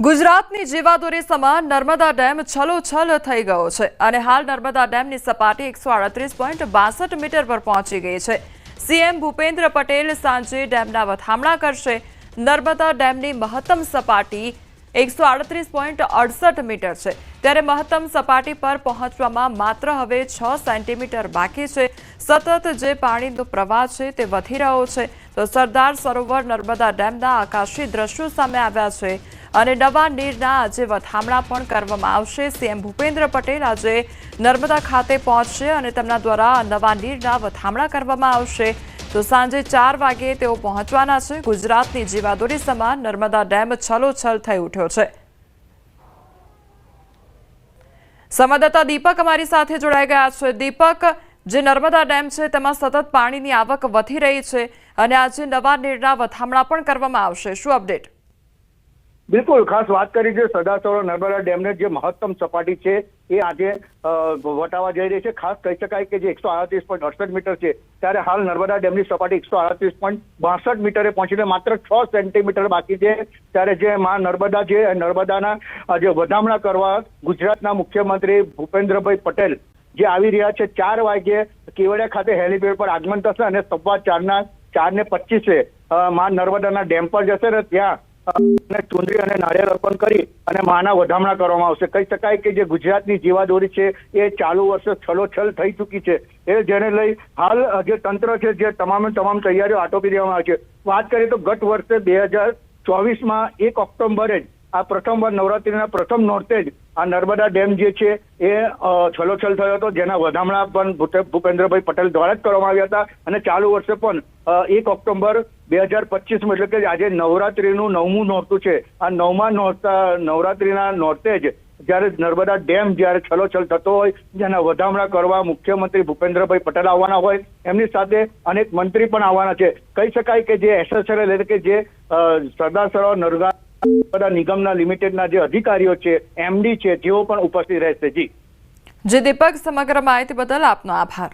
ગુજરાતની જીવાદોરી સમાન નર્મદા ડેમ છલોછલ થઈ ગયો છે અને હાલ નર્મદા ડેમની સપાટી 138.62 મીટર પર પહોંચી ગઈ છે। સીએમ ભૂપેન્દ્ર પટેલ સાંજે ડેમના વધામણા કરશે। નર્મદા ડેમની મહત્તમ સપાટી 138.68 મીટર છે, ત્યારે મહત્તમ સપાટી પર પહોંચવામાં માત્ર હવે 6 સેન્ટીમીટર બાકી છે। સતત જે પાણીનો પ્રવાહ છે તે વધી રહ્યો છે, તો સરદાર સરોવર નર્મદા ડેમના આકાશી દ્રશ્યો સામે આવ્યા છે અને નવા નીરના આજે વધામણા પણ કરવામાં આવશે। સીએમ ભૂપેન્દ્ર પટેલ આજે નર્મદા ખાતે પહોંચશે અને તેમના દ્વારા નવા નીરના વધામણા કરવામાં આવશે। તો સાંજે 4 વાગે તેઓ પહોંચવાના છે। ગુજરાતની જીવાદોરી સમાન નર્મદા ડેમ છલોછલ થઈ ઉઠ્યો છે। સંવાદદાતા દીપક અમારી સાથે જોડાઈ ગયા છે। દીપક, જે નર્મદા ડેમ છે તેમાં સતત પાણીની આવક વધી રહી છે અને આજે નવા નીરના વધામણા પણ કરવામાં આવશે, શું અપડેટ? બિલકુલ, ખાસ વાત કરી છે સરદાર સરોવર નર્મદા ડેમને જે મહત્તમ સપાટી છે એ આજે વટાવા જઈ રહી છે। ખાસ કહી શકાય કે જે 138.68 મીટર છે, ત્યારે હાલ નર્મદા ડેમની સપાટી 138.62 મીટરે પહોંચીને માત્ર 6 સેન્ટીમીટર બાકી છે। ત્યારે જે માં નર્મદા છે, નર્મદાના જે વધામણા કરવા ગુજરાતના મુખ્યમંત્રી ભૂપેન્દ્રભાઈ પટેલ જે આવી રહ્યા છે 4 વાગ્યે કેવડિયા ખાતે હેલીપેડ પર આગમન થશે અને 4:25 માં નર્મદાના ડેમ પર જશે ને ત્યાં ચુંદડી અને નાળિયેર અર્પણ કરી અને માના વધામણા કરવામાં આવશે। કહી શકાય કે જે ગુજરાતની જીવાદોરી છે એ ચાલુ વર્ષે છલોછલ થઈ ચૂકી છે, એ જેને લઈ હાલ જે તંત્ર છે જે તમામ તૈયારીઓ આટોપી દેવામાં આવી છે। વાત કરીએ તો ગત વર્ષે 2024માં 1 ઓક્ટોબરે આ પ્રથમવાર નવરાત્રીના પ્રથમ નોરતે જ આ નર્મદા ડેમ જે છે એ છલોછલ થયો હતો, જેના વધામણા પણ ભૂપેન્દ્રભાઈ પટેલ દ્વારા જ કરવામાં આવ્યા હતા અને ચાલુ વર્ષે પણ 1 ઓક્ટોબર 2025 એટલે કે આજે નવરાત્રીનું 9મું નોરતું છે, આ 9મા નવરાત્રીના નોરતે જ જ્યારે નર્મદા ડેમ જ્યારે છલોછલ થતો હોય, જેના વધામણા કરવા મુખ્યમંત્રી ભૂપેન્દ્રભાઈ પટેલ આવવાના હોય, એમની સાથે અનેક મંત્રી પણ આવવાના છે। કહી શકાય કે જે એસએસએલ એટલે કે જે સરદાર સરોવર નર્મદા નિગમના લિમિટેડના જે અધિકારીઓ છે, એમડી છે, જેઓ પણ ઉપસ્થિત રહેશે। જી દીપક, સમગ્ર માહિતી બદલ આપનો આભાર।